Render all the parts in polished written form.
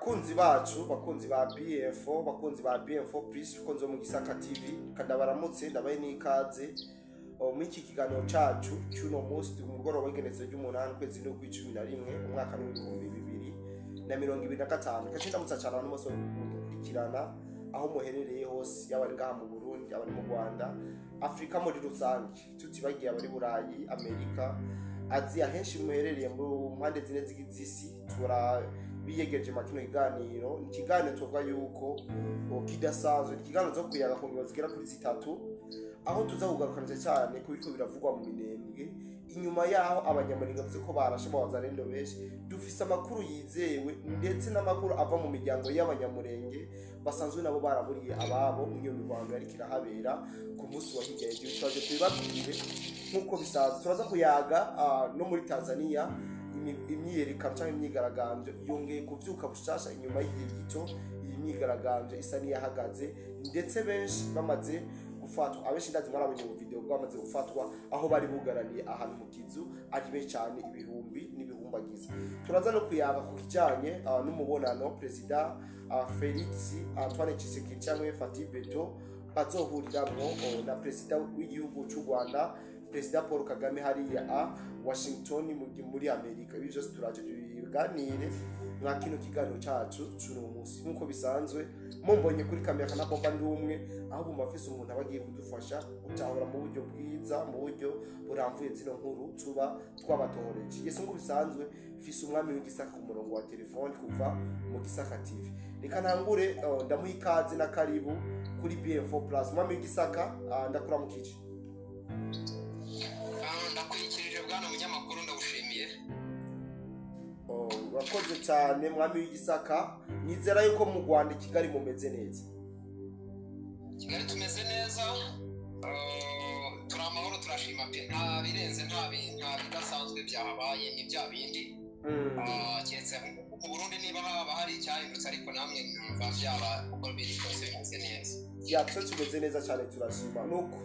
bakunzi bacu bakunzi ba BF4 bakunzi ba BF4 plus bakunzi mu Gisaka TV kandabaramutse ndabaye n'ikaze mu iki kiganiro cacu cy'uno munsi mu mugoroba w'igenezo ry'umunani kwezi no kw'icumi umwaka w'2025 kacinda mutsacana abantu bose mukurikirana aho muherereye hose yabari ngaha mu Burundi abari mu Rwanda Afrika muri rusange tutibagiye abari Burayi Amerika Aziya henshi muherereye mu mpande zine z'isi tura biyegeje makino iganiro ikiganiro tuvuga yuko kidasanzwe ikiganiro zo kuyaga ku ngingo zigera kuri zitatu aho tuza kugarukana cyane kubiko biravugwa mu minembwe inyuma yaho abanyamuringa bivuze ko barashe bazarendo benshi dufise amakuru yizewe ndetse n'amakuru ava mu miryango y'abanyamurenge basanzwe nabo baraburiye ababo mu Rwanda yari kirahabera ku munsi wa hirya y'ejo twaje tubabwire nkuko bisanzwe turaza kuyaga no muri Tanzania imyiyerekano cyangwa imyigaragambyo yongeye kuvyuka bushasha inyuma y'igihe gito iyi myigaragambyo isa niyahagaze ndetse benshi bamaze gufatwa abenshi ndazi mwarabonye mu video bwamaze gufatwa aho bari bugaraniye ahantu mu kizu ari be cyane ibihumbi n'ibihumbagiza turaza no kuyaga ku kijanye n'umubonano president Felix Antoine Tshisekedi cyangwa Fatih Beto bazohuriramwo na president w'igihugu cy'u Rwanda President Paul Kagame hariya Washington muri Amerika ibi byose turaje tubiganire mwa kino kiganiro cyacu cy'uno munsi nkuko bisanzwe mumbonye kuri kamera kana bomba ndumwe aho bumafise umuntu abagiye kudufasha gutahura mu buryo bwiza mu buryo buramvuye zino nkuru tuba twabatohoreje yesu nkuko bisanzwe fise umwami w'igisaka ku murongo wa telefone kuva mu Gisaka TV reka ntangure ndamuha ikaze na karibu kuri BF4 Plus umwami w'igisaka ndakuramukije bwana munyamakuru ndagushimiye wakoze cyane mwami w'igisaka nizera yuko mu Rwanda Kigali mumeze neza Kigali tumeze neza turamahoro turashima pe nta birenze nta bidasanzwe byahabaye n'ibya bindi keretse mu Burundi niba haba hari icyahindutse ariko namwe numva byaba uko biri kose bimeze neza yatse tumeze neza cyane turashima nuko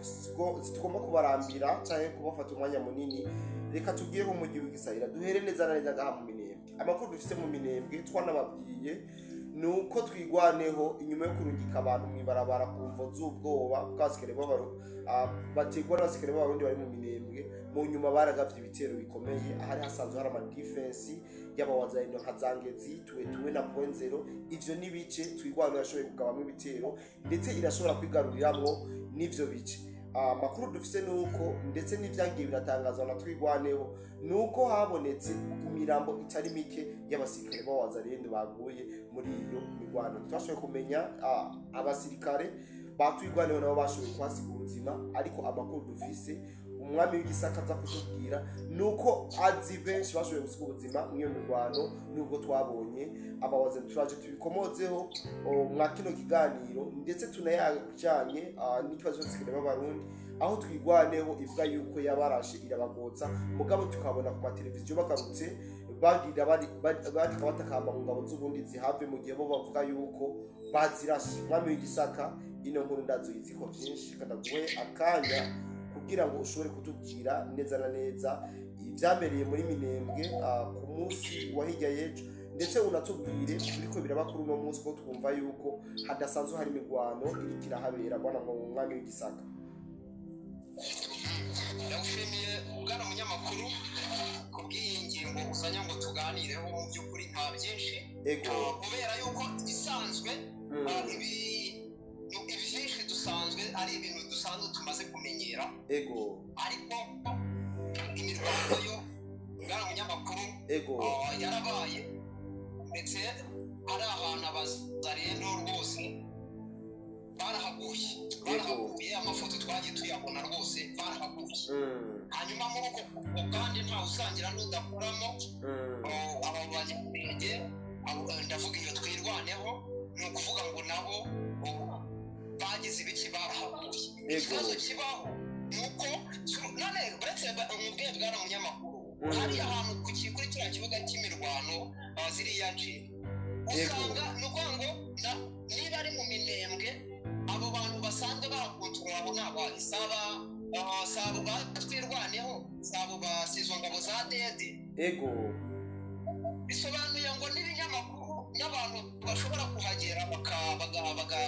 tugomba kubarambira cyane kubafata umwanya munini reka tugiye mu mujyi w'igisahira duhere neza na neza gaha mu minembwe amakuru dufise mu minembwe twanababwiye nuko twigwaneho inyuma yo kurungika abantu mwibarabara kumvo z'ubwoba bwasikere b'abaro bategwa n'abasikere b'abarundi bari mu minembwe mu nyuma baragavye ibitero bikomeye ahari hasanzwe hari ama defense y'abawazarindo nka Zangezi tuwe na point 0 ivyo nibice twigwanira yashoboye kugabamo ibitero ndetse irashobora kwigaruriramwo n'ivyo bice makuru dufise nuko ndetse n'ivyangiye biratangazwa na twigwaneho nuko habonetse imirambo itari mike y'abasirikare b'abazarendo baguye muri iyo mirwano twashoboye kumenya abasirikare batwigwaneho nabo bashoboye kwasiga ubuzima ariko amakuru dufise umwami w'igisaka za kutubwira nuko azi benshi bashoboye gusiga ubuzima mu iyo mirwano nubwo twabonye abawaze turaje tubikomozeho mwa kino kiganiro ndetse tunayaga kujanye n'ikibazo cy'abasirikare b'abarundi aho twigwaneho ivuga yuko yabarashe irabagotsa mugabo tukabona ku mateleviziyo bagarutse bagira batakamba mu ngabo z'ubundi zihave mu gihe bo bavuga yuko bazirashe umwami w'igisaka ino nkuru ndazuyizi ko byinshi kadaguwe akanya kugira ngo ushobore kutubwira neza na neza ibyamereye muri minembwe ku munsi wa hirya y'ejo ndetse unatubwire biriko birabakuru no munsi ko twumva yuko hadasanzwe hari imigwano iri kirahabera bwana mu mwami w'igisaka ndagushimiye bwana munyamakuru kubw'iyi ngingo usanya ngo tuganireho mu by'ukuri nta byinshi kubera yuko isanzwe ibyinshi dusanzwe ari ibintu dusanzwe tumaze kumenyera ariko imirwano yo bwana munyamakuru yarabaye ndetse ari ahantu abazarendo rwose barahaguye amafoto twagiye tuyabona rwose barahaguye hanyuma muri uko kandi nta usangira n'udakuramo aba banyamurenge ndavuga iyo twirwaneho ni ukuvuga ngo nabo bagize ibiki barahaguye ikibazo kibaho ni uko none uretse umubwiye bwana munyamakuru hari ahantu kuri kiriya kibuga cy'imirwano ziriya nce usanga ni ukuvuga ngo niba ari mu minembwe abo bantu basanzwe bahakontorora abo ni abahe sabo batwirwaneho sabo basizwa ngabo za dede bisobanuye ngo n'ibinyamakuru n'abantu bashobora kuhagera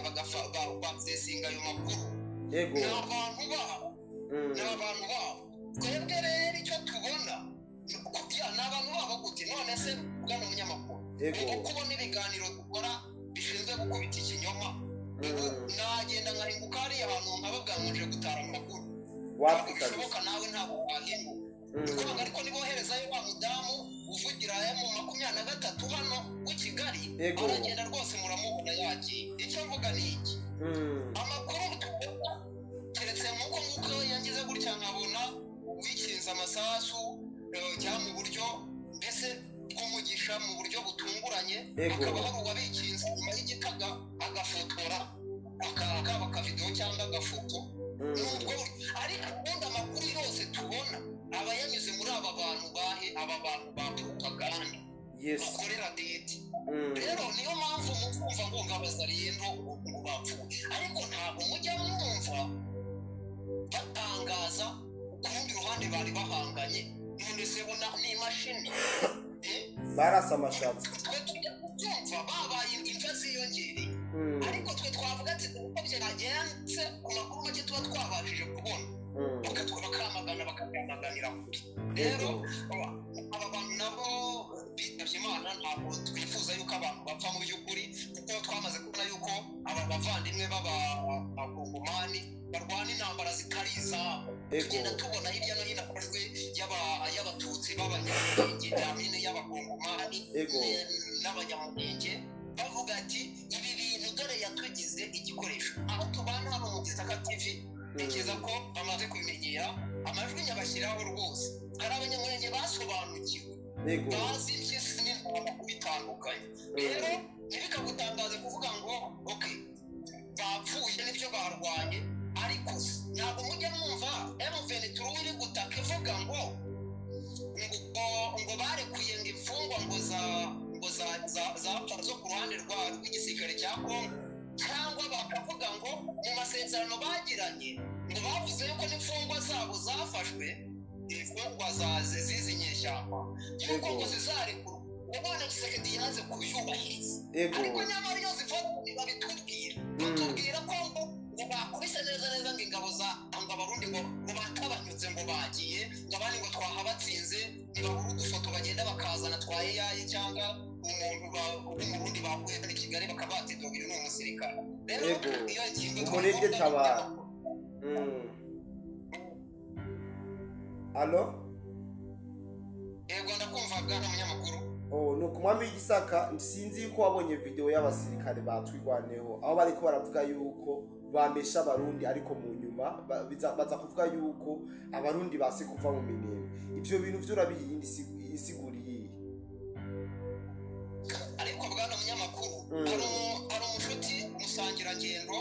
bagasesinga ayo makuru ni abantu babo twebwe rero icyo tubona ni abantu babo gute none se bwana munyamakuru uko kubona ibiganiro dukora bishinzwe gukubita ikinyoma nagenda nkahinguka hariya abantu nkababwamuje gutara amakuru bishoboka nawe ntabwo wahinguka ariko niboherezayo wa mudamu uvugira mu 23 hano mu Kigali aragenda rwose muramubona yagiye icyo mvuga ni iki amakuru tukora keretse nk'uko yangize gutya nkabona wikinza amasasu cyangwa mu buryo mbese bw'umugisha mu buryo butunguranye akaba hari uwabikinze nyuma y'igitaga agafotora akavidewo cyangwa agafoto nubwo ariko ubundi amakuru yose tubona aba yanyuze muri aba bantu ba propaganda bakorera deti rero niyo mpamvu mukumva ngo ngabazariyendo ngo bapfuye ariko ntabwo mujya mwumva batangaza ku rundi ruhande bari bahanganye none se bona ni imashini barasa amashatsi twe tujya kubyumva babaye imva ziyongereye ariko twe twavuga ati uko byagenze ku makuru make tuba twabashije kubona bakamaganira kuri rero aba bantu nabo bitavye Imana ntabwo twifuza yuko abantu bapfa mu by'ukuri kuko twamaze kubona yuko aba bavandimwe b'abakongomani barwana intambara zikariza tugenda tubona hirya no hino akorwe y'abatutsi b'abanyamulenge n'amine y'abakongomani n'abanyamulenge bavuga ati ibi bintu dore yatugize igikoresho aho tubana hano mu Gisaka TV ntekereza ko bamaze kubimenyera amajwi nyabashyiraho rwose hari abanyamulenge basobanukiwe bazi impyisi n'intama kubitandukanye rero ntibikagutangaze kuvuga ngo bapfuye n'ibyo barwanye ariko ntabwo mujya mwumva M23 iri gutaka ivuga ngo barekuye ngo imfungwa ngo zo ku ruhande rw'igisirikare cya Kongo cyangwa bakavuga ngo mu masezerano bagiranye ngo bavuze yuko n'imfungwa zabo zafashwe imfungwa zizi nyeshyamba yuko ngo zizarekurwa ubona Tshisekedi yaze kuyubahiriza ariko nyamara iyo zifatwa batubwira ko ngo bakubise neza ngo ingabo ngo abarundi ngo batabanyutse ngo bagiye ngo abandi ngo twahabatsinze ntibabura udufoto bagenda bakazana twaye yayi cyangwa umuntu w'umurundi bakuye muri Kigali bakaba batidoga uyu ni umusirikare rero iyo ngingo umurenge tabara Allo yego ndakumva bwana munyamakuru nuko mwami w'Igisaka sinzi yuko wabonye video y'abasirikare batwigwaneho aho bariko baravuga yuko bamesha abarundi ariko mu nyuma baza kuvuga yuko abarundi base kuva mu minembwe ivyo bintu vyo urabiyindi isiguriye ariko bwana munyamakuru hari umushuti musangira ngendo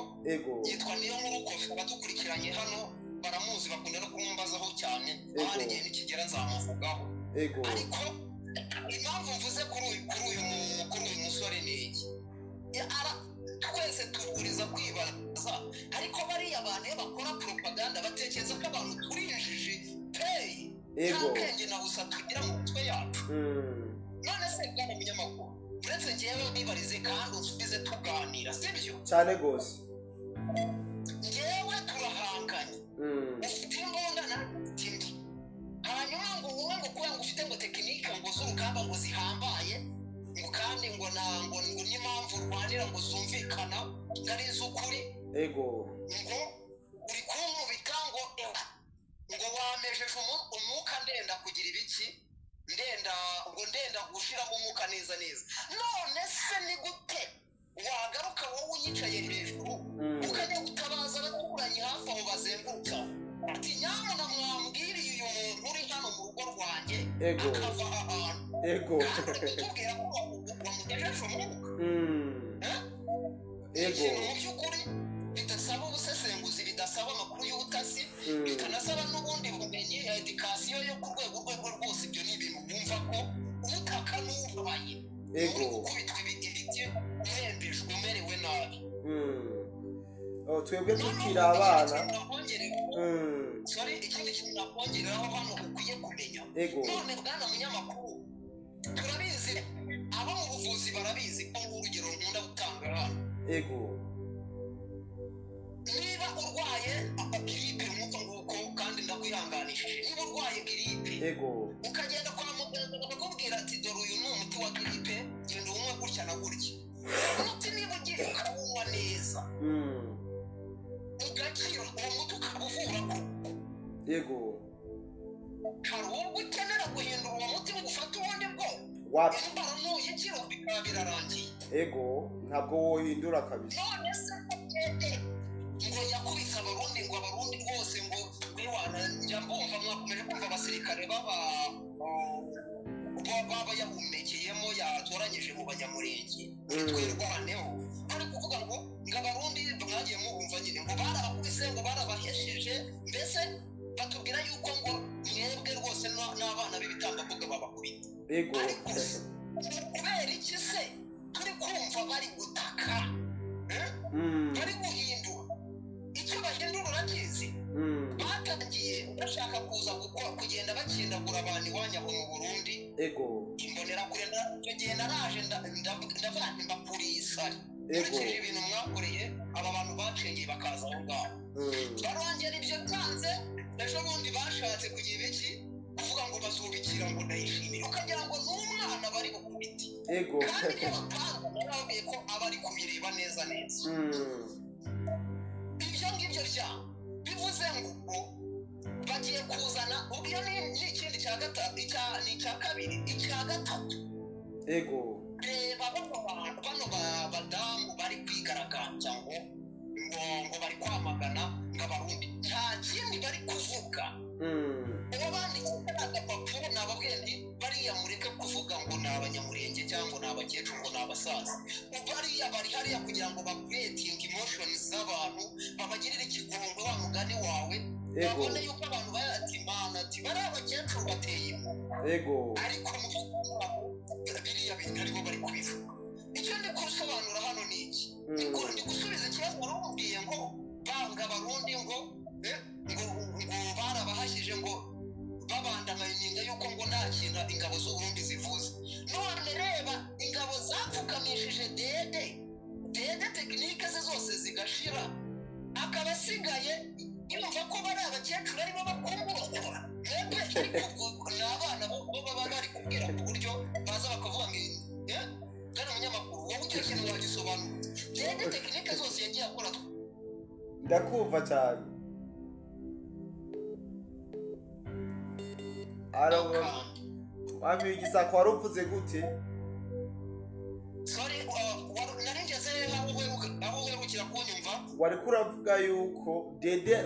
yitwa niyo nkuru badukurikiranye hano baramuzi bakunda no kumumbazaho cyane ahari igihe nikigera nzamuvugaho ariko impamvu mvuze kuri uyu musore ni iki twese tuguriza kwibaza ariko bariya abantu iyo bakora propaganda batekereza ko abantu turinjije nta kenge na busa tugira mu mitwe yacu none se bwana munyamakuru uretse njyewe nibarize kandi usubize tuganira sibyo cyane rwose njyewe turahanganye ufite imbunda na tindi hanyuma ngo wowe ngo kuba ngo ufite ngo tekinike ngo z'urugamba ngo zihambaye ngo kandi ngo n'impamvu urwanira ngo zumvikana ngari iz'ukuri ngo uri kumubika ngo wamejeje umwuka ndenda kugira ibiki ndenda gushiramo umwuka neza none se ni gute wagaruka wowe unyicaye hejuru ukajya gutabaza abaturanyi hafi aho bazenguruka ati nyamuna mwambwiriye uyu muntu uri hano mu rugo rwanjye akava ahantu kandi tubwira ko wamugejeje umwuka ikintu mu by'ukuri bidasaba ubusesenguzi bidasaba amakuru y'ubutasi bikanasaba n'ubundi bumenyi edikasiyo yo ku rwego rwose ibyo ni ibintu bumva ko ubutaka n'ubaye uri gukubitwa ibiti urembejwe umerewe nabi twebwe tukiri abana ikindi kintu nakongeraho hano ukwiye kumenya none bwana munyamakuru turabizi abo mu buvuzi barabizi ko urugero nkunda gutanga hano ego niba urwaye giripe nk'uko nguko kandi ndakwihanganishije niba urwaye giripe ego ukagenda kwa muganga bakakubwira ati dore uyu ni umuti wa giripe genda unywe gutya na gutya umuti niba ugiye ukawunywa neza ugakira uwo muti ukaba uvura ego hari ubwo ukenera guhindura uwo muti ngo ufate ubundi bwo indwara nuyikira bikaba birarangiye ego ntabwo wohindura kabisa none se ngo yakubise abarundi ngo abarundi rwose ngo wiwana njya mbumva mwakomeje kumva abasirikare baba yahumekeyemo yatoranyije mu banyamurenge twirwaneho ari kuvuga ngo abarundi mwagiye mubumva nyine ngo barabakubise ngo barabahesheje mbese batubwira yuko ngo mwebwe rwose n'abana b'ibitambambuga babakubita ariko kubera iki se turi kumva bari gutaka bari guhindura icyo bahindura urakizi batangiye bashaka kuza kugenda bakindagura abantu iwanya mu Burundi imbonera kure icyo gihe naraje ndavuga mbapurisa nkurikije ibintu mwakoreye aba bantu bacengeye bakaza aho ngaho barongera ibyo byanze ejo bundi bashatse kugira iki kuvuga ngo bazubikira ngo ndayishimire ukagira ngo n'umwana bari gukubita kandi iyo bapanga narababwiye ko aba ari kubireba neza neza ibyo ngibyo bya bivuze ngo bagiye kuzana ubwo n'ikindi cya gatatu ni icya kabiri icya gatatu reba bano badamu bari kwigaragambya ngo bari kwamagana nk'abarundi nta kindi bari kuvuga uwo banditse agapapuro nababwiye nti bariya mureke kuvuga ngo ni abanyamurenge cyangwa ni abakecuru ngo ni abasaza bariya bari hariya kugira ngo bakuretinge emotions z'abantu babagirire ikigongo wa mugani wawe babone yuko abantu bayatimana ati bari abakecuru bateye ariko mu by'ukuri biriya bintu aribo bari kubivuga icyo ndi kusobanura hano ni iki ndi gusubiza ikibazo warumubwiye ngo banga abarundi ngo barabahashyije ngo babandamanyinga yuko ngo nta kintu ingabo z'uburundi zivuze none reba ingabo zapfukamishije dede tekinike ze zose zigashira akaba asigaye yumva ko bari abakecuru aribo bakumburwa mwebwe ariko ni abana bo baba bari kubwira ku buryo baza bakavuga ngo gana umunyamakuru wowe icyo kintu wagisobanura dede tekinike zose yagiye akora ndakumva cyane wamenya igisako wari upfuze gute sorry narengeze aho uherukira kunyumva wari kuravuga yuko dede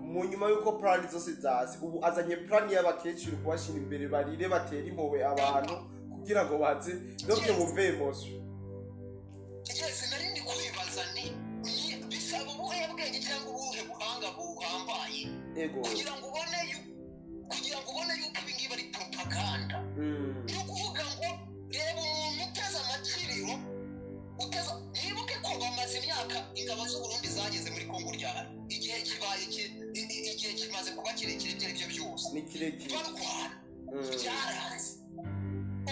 mu nyuma yuko plan zose zazi ubu azanye plan y'abakecuru kubashira imbere barire batera impowe abantu kugira ngo baze doke bumve emotion igeze narindi kubibaza ni bisaba ubuhe bwenge cyangwa ubuhe buhanga buhambaye kugira ngo ubone yuko ibi ngibi ari propaganda ni ukuvuga ngo reba umuntu uteze amakiriro nibuke ko bamaze imyaka ingabo z'uburundi zageze muri kongo ryari igihe kimaze kuba kirekire ibyo ari byo byose ni kirekire barwana byaraze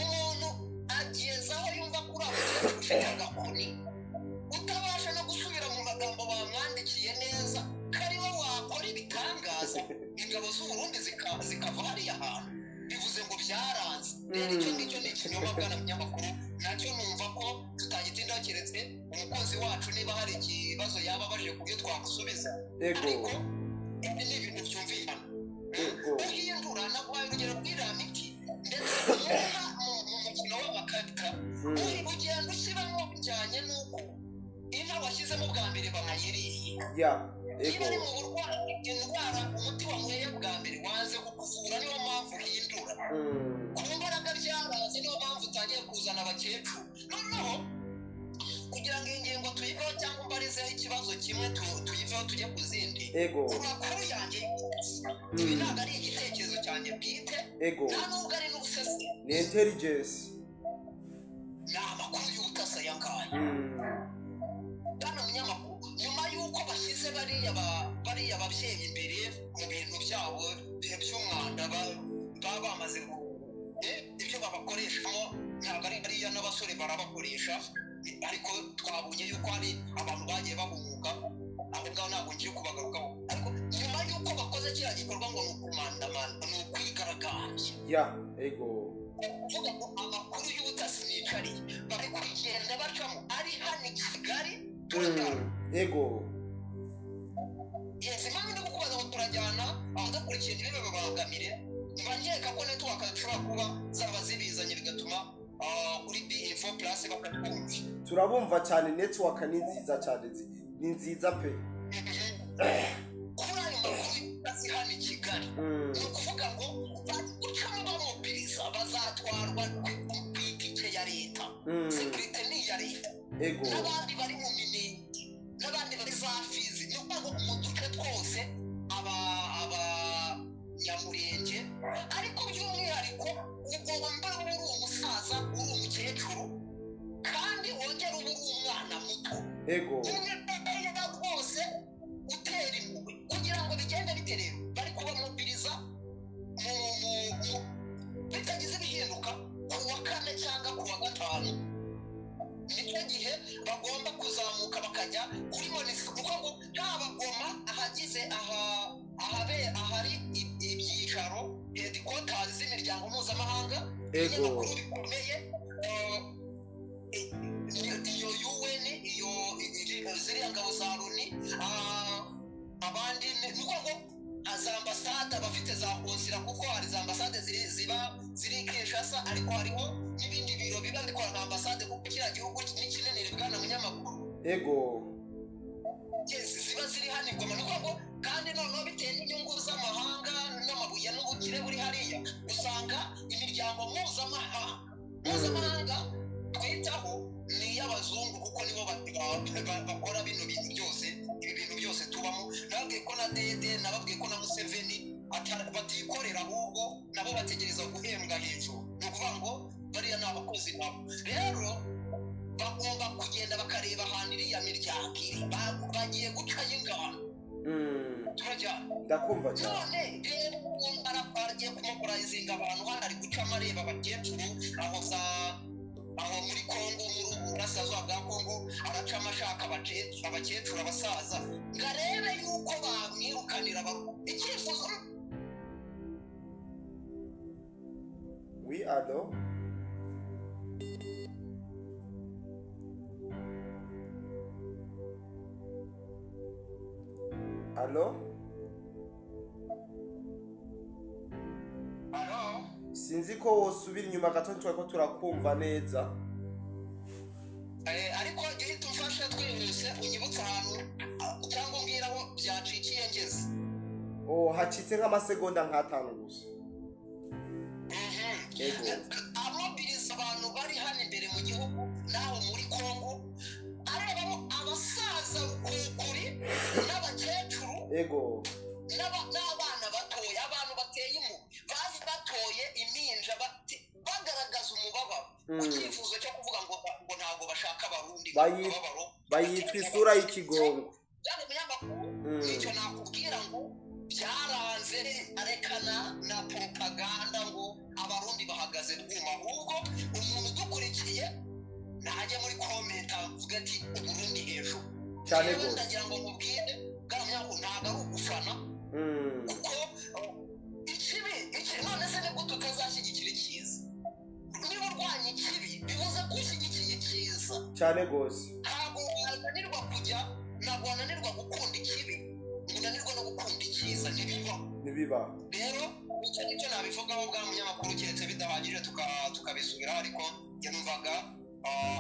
umuntu agezaho yumva kuri abo gushaka agakoni utabasha no gusubira mu magambo bamwandikiye neza kariho wakora ibitangaza ingabo z'uburundi zikava hariya hantu bivuze ngo byaranze rero icyo ngicyo ni ikinyoma bwana munyamakuru nacyo numva ko tutagitindaho keretse umukozi wacu niba hari ikibazo yaba abajije ku byo twamusubiza ariko ibi ni ibintu byumvikana uhindura naguhaye urugero rw'iramiki ndetse mu mukino w'amakarita ugenda ushyiramo bijyanye n'uko inka washyizemo bwa mbere banayiriye niba ari mu burwayi indwara umuti wanyweye bwa mbere waze kukuvura niyo mpamvu uhindura ku mbaraga byaraze niyo mpamvu utangiye kuzana abakecuru noneho kugira ngo iyi ngingo tuyiveho cyangwa mbarizeho ikibazo kimwe tuyiveho tujye ku zindi ku makuru yanjye ibi ntabwo ari igitekerezo cyanjye bwite nta nubwo ari n'ubusesi ni intelligence ni amakuru y'ubutasi aya ngaya bwana munyamakuru nyuma y'uko bashyize bariya babyeyi imbere mu bintu byabo by'umwanda baba bamaze ibyo ibyo babakoreshamo ntabwo ari hariya n'abasore barabakoresha ariko twabonye yuko hari abantu bagiye bahumuka aho ngaho ntabwo ngiye kubagarukaho ariko nyuma y'uko bakoze kiriya gikorwa ngo ni ukumandamanda ni ukwigaragambya ego kuvuga ngo amakuru y'ubutasi nicariye bari kugenda bacamo ari hano i Kigali ego yesi mpamvu ndi kukubaza ngo turajyana abadakurikiye ntibibe babangamire nkeka ko network zishobora kuba zaba zibizanye bigatuma kuri B info plus bakatwumva turabumva cyane network ni nziza cyane ni nziza pe kuri ayo makuru y'ubutasi hano i Kigali ni ukuvuga ngo gucamo bamubiriza bazatwarwa ku itike ya leta security ni iya leta ego n'abandi bari mu minenge n'abandi bari za fizi ni ukuvuga ngo mu duce twose nyamurenge ariko by'umwihariko ugomba uri umusaza uri umukecuru kandi wongera uri umwana muto ego umwenda rwose utera impuhwe kugira ngo bigende biterera bari kubamubiriza bitagize bihinduka ku wa kane cyangwa ku wa gatanu nicyo gihe bagomba kuzamuka bakajya kuri monisi kuko ngo haba Goma ahagize ahari ibyicaro headquarters z'imiryango mpuzamahanga ibinyamakuru bikomeye iyo UN iyo ziriya ngabo za Loni abandi nuko ngo za ambasade bafite za konsira kuko hari za ambasade ziri Kinshasa ariko hariho n'ibindi biro biba bikora na ambasade kuko kiriya gihugu ni kinini ribwana munyamaguru ego ziba ziri hano Goma nuko ngo kandi noneho bitewe n'inyungu z'amahanga n'amabuye n'ubukire buri hariya usanga imiryango mpuzamahanga twitaho ni iy'abazungu kuko nibo bakora bino bintu byose ibi bintu byose tubamo nababwiye ko na Dede nababwiye ko na Museveni batikorera ahubwo nabo bategereza guhembwa hejuru ni ukuvuga ngo bariya ni abakozi nabo rero bagomba kugenda bakareba ahantu iriya miryango iri bagiye gucayo ingano turajyana ndakumva cyane none rero aragiye kumugurayizinga abantu hano ari gucamo areba abakecuru aho muri Kongo muri burasirazuba bwa Kongo aracamo ashaka abakecuru abasaza ngo arebe yuko bamwirukanira icyifuzo Allo sinzi ko wosubira inyuma gato twako turakumva neza ariko igihe tumfasha twihuse unyibutsa ahantu cyangwa umbwira aho byacikiye ngeze hacitse nk'amasegonda nk'atanu gusa amabiriza abantu bari hano imbere mu gihugu naho muri Kongo arebamo abasaza kuri n'abakecuru ego n'abana batoye abantu bateye impu bazi batoye iminja bagaragaza umubabaro ku cyifuzo cyo kuvuga ngo ntabwo bashaka abarundi bayitwa isura y'ikigongo cyane munyamakuru nicyo nakubwira ngo byaranze arekana na propaganda ngo abarundi bahagaze twuma ahubwo umuntu udukurikiye najya muri comment avuga ati uburundi hejuru cyane gose ndagira ngo mubwire garamya ngo ntago ari ugufana kuko ikibi none se nibwo tutazashyigikira icyiza niba urwanya ikibi bivuze ko ushyigikiye icyiza cyane gose ntabwo wananirwa kujya ntabwo wananirwa gukunda ikibi unanirwa no gukunda icyiza ntibiba rero icyo nicyo nabivugaho bwa munyamakuru keretse bidahagije tukabisubiraho ariko njye numvaga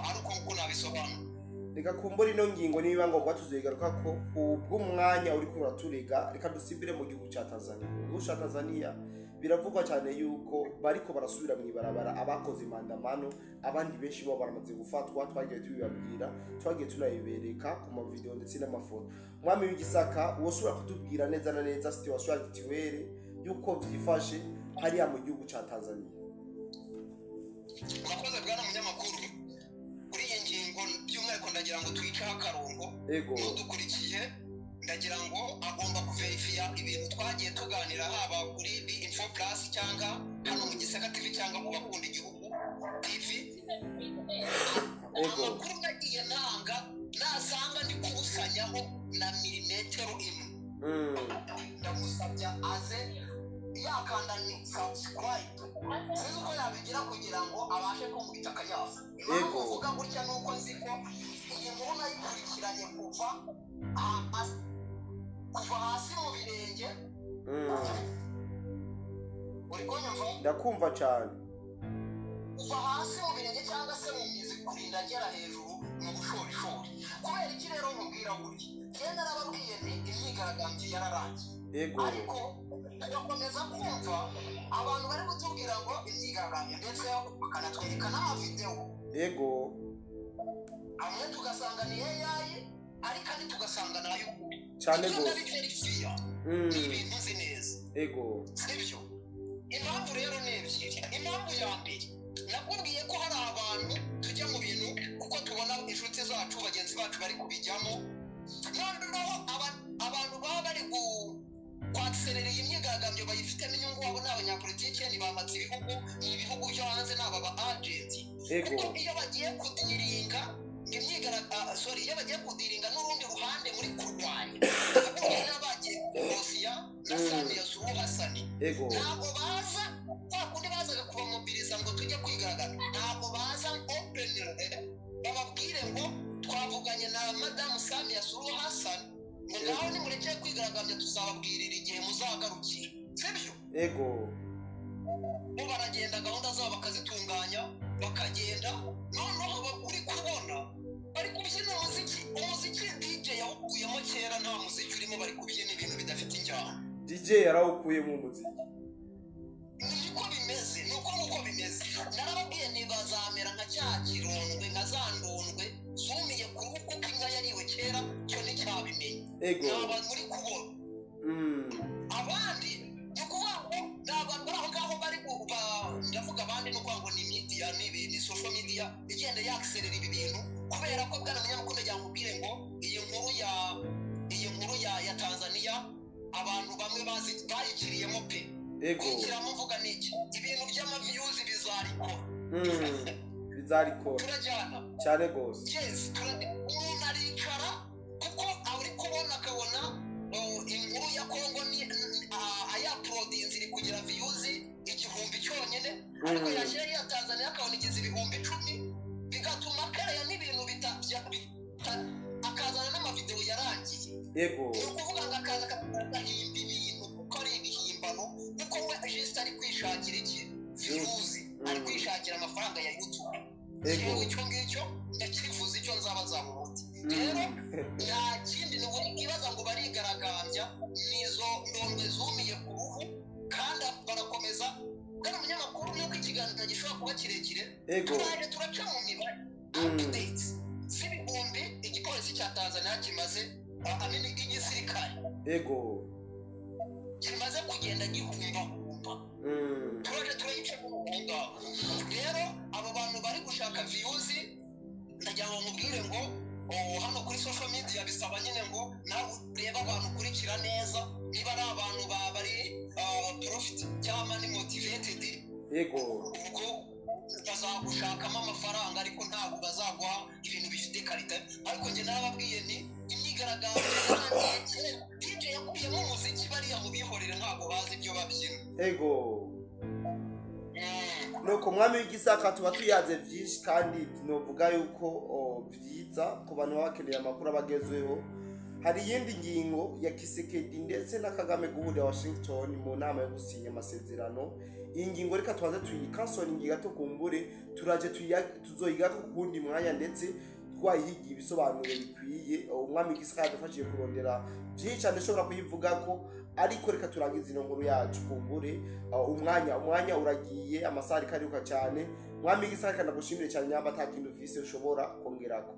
ari uko nabisobanura reka kumbura ino ngingo niba ngombwa tuzigaruka ko ubw'umwanya uri kuraturega reka dusibire mu gihugu cya Tanzania mu gihugu cya Tanzania biravugwa cyane yuko bariko barasubira mu ibarabara abakoze mandamano abandi benshi bo baramaze gufatwa twagiye tubibabwira twagiye tunayibereka ku ma video ndetse n'amafoto mwami w'igisaka wosubira kutubwira neza na neza situation actuelle yuko byifashe hariya mu gihugu cya Tanzania urakoze bwana munyamakuru kuri iyi ngingo by'umwihariko ndagira ngo twiceho akarongo ego dukurikiye ndagira ngo agomba kuverifiya ibintu twagiye tuganira haba kuri info plus cyangwa hano mu Gisaka TV cyangwa mu Bakunda Igihugu TV. Amakuru nagiye ntanga nasanga ndi kubusanyaho na milimetero imwe. Ndamusabye aze yakanda ni subscribe sinzi uko yabigira kugira ngo abashe kumubita akanyafu. Impamvu uvuga gutya nuko nzi ko iyi nkuru nayikurikiranye kuva hasi mu birenge. Uri kunyumva? Ndakumva cyane. Kuva hasi mu birenge cyangwa se mu mizi kurinda agera hejuru mu bushorishori. Kubera iki rero nkubwira gutya? Genda narababwiye nti imyigaragambyo yararangiye. Ariko tugakomeza kumva abantu bari kutubwira ngo imyigaragambyo ndetse bakanatwereka n'amavidewo. Amwe tugasanga ni AI ariko andi tugasanga nayo cyane gose. Ni ibintu nzi neza. Sibyo? Impamvu rero ni ebyiri. Impamvu ya mbere nakubwiye ko hari abantu tujya mu bintu kuko tubona inshuti zacu bagenzi bacu bari kubijyamo. Noneho abantu baba bari kwakserera iyi myigaragambyo bayifitemo inyungu wabo n'abanyapolitike ni bamatse ibihugu byo hanze n'aba ba agent. Kuko iyo bagiye kudiringa iyo bagiye kudiringa n'urundi ruhande muri kurwanya n'abagiye kurosiya na Samia Suluhu Hassan ntabwo baza kundi bazaga kubamobiriza ngo tujye kwigaragambya. Ntabwo baza open bababwire ngo twavuganye na Madamu Samia Suluhu Hassan ngo ngaho nimureke kwigaragambya tuzababwirira igihe muzagarukira. Sibyo? Bo baragenda gahunda zabo bakazitunganya bakagenda. Noneho uri kubona bari kubyina umuziki DJ yawukuyemo kera nta muziki urimo bari kubyina ibintu bidafite injyana. DJ yarawukuyemo umuziki. Niko bimeze nuko bimeze. Narababwiye ntibazamera nka cya kirondwe nka za ndondwe zumiye ku ruhu kuko inka yariwe kera cyo nticyabimenye. Naba muri kubona abandi nukuvuga ngo n'abantu aho ngaho bari ndavuga abandi nuko ngo ni media ni social media igenda yakserera ibi bintu kubera ko bwana munyamakuru yamubwire ngo iyi nkuru ya Tanzania abantu bamwe bayikiriyemo pe. Kwikiramo mvuga niki ibintu by'amaviews bizarikora turajyana cyane gose. Yes, umuntu aricara kuko ari kubona akabona inkuru ya Kongo ni ayaprodinze iri kugira views 1000 cyonyine ariko yashyira ya Tanzania akabona igize 10,000 bigatuma kare n'ibintu akazana n'amavideo yarangiye. Ukuvuga ngo akaza kahimba ibintu kuko ari ibihimbano kuko we just ari kwishakira iki views ari kwishakira amafaranga ya YouTube. Icyo ngicyo ndakivuze icyo nzabaza mu muti. Rero nta kindi nibaza ngo barigaragambya nizo ndondwe zumiye ku ruhu kandi barakomeza. Kandi umunyamakuru nuko ikiganiro gishobora kuba kirekire turaje turaca mu mibare updates z'ibihumbi igipolisi cya Tanzania kimaze amene igisirikare kimaze kugenda gihumba. Turaje turayica mu muhanda. Rero abo bantu bari gushaka views ndagira ngo mubwire ngo hano kuri social media bisaba nyine ngo nawe ureba abantu ukurikira neza niba ari abantu bari profit cyangwa ni motivated. Ubwo bazagushakamo amafaranga ariko ntabwo bazaguha ibintu bifite karita. Ariko njye narababwiye ni imyigaragambyo DJ yakuyemo umuziki bariya mu bihorere ntabwo bazi ibyo babyina. Nuko mwami w'igisaka tuba tuyaze byinshi kandi novuga yuko byiza ku bantu bakeneye amakuru abagezweho. Hari yindi ngingo ya Kisekedi ndetse na Kagame guhurira Washington mu nama yo gusinya amasezerano. Iyi ngingo reka tubanze tuyikansonga gato kumbure turaje tuzoyiga ku kundi mwanya ndetse twayihigiye ibisobanuro bikwiye. Umwami w'igisaka yadufashije kurondera byinshi cyane ashobora kuyivuga ko ariko reka turangiza ino nkuru yacu kumbure. Umwanya uragiye amasari kariruka cyane. Mwami w'igisaka ndagushimire cyane nyamba atakindi ufise ushobora kongerako.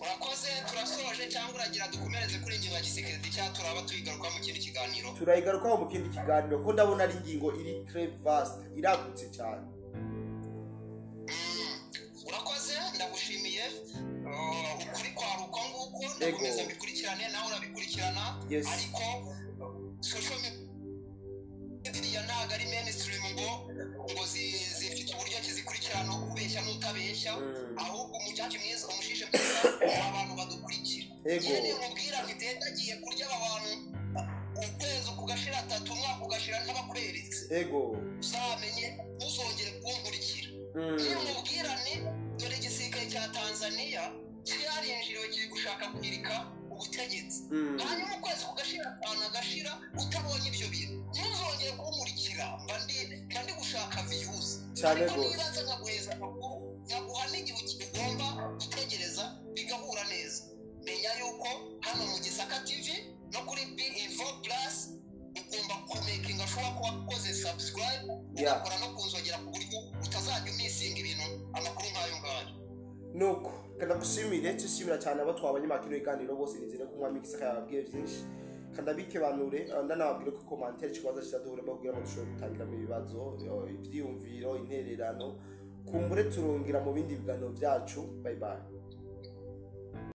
Urakoze turasoje cyangwa uragira dukomereze kuri ingingo ya Kisekedi cyangwa turaba tuyigaruka mu kindi kiganiro? Turayigarukaho mu kindi kiganiro ko ndabona ari ingingo iri très vaste iragutse cyane. Urakoze ndagushimiye. ukuri kwaruka nguko ndakomeza bikurikirane nawe urabikurikirana ariko social media ntabwo ari mainstream ngo zifite uburyo kizikurikirana kubeshya n'utabeshya ahubwo umujyaje mwiza umushishe mwiza abantu badukurikira yene mubwira nti agiye kurya abantu ukwezi kugashira 3 umwaka ugashira ntabakweretse uzamenye uzongere kunkurikira iyo mubwirane dore gisirikare cya Tanzania cyarinjiriwe kiri gushaka guhirika ubutegetsi hanyuma ukwezi kugashira agashira utabonye ibyo bintu ntuzongere kunkurikira kandi gushaka views cyane rwose nibaza nkaguheza nkaguha n'igihe kigomba gutegereza bigahura neza menya yuko hano mu Gisaka TV no kuri B-Info Plus ugomba kumakinga ashobora kuba wakoze subscribe ugakora no kunzogera ku buryo utazajya umisinga ibintu amakuru nk'ayo ngayo nuko kandi gushimire tushimira cyane abo twabanye makino iganiro bose nizere ko mwami Gisaka yababwiye byinshi kandi abikebanure ndanababwire ko commentaire kibaza cyaduhure mbabwira ngo dushobora gutangira mu bibazo ibyiyumviro intererano kumbure turungira mu bindi biganiro byacu bye bye.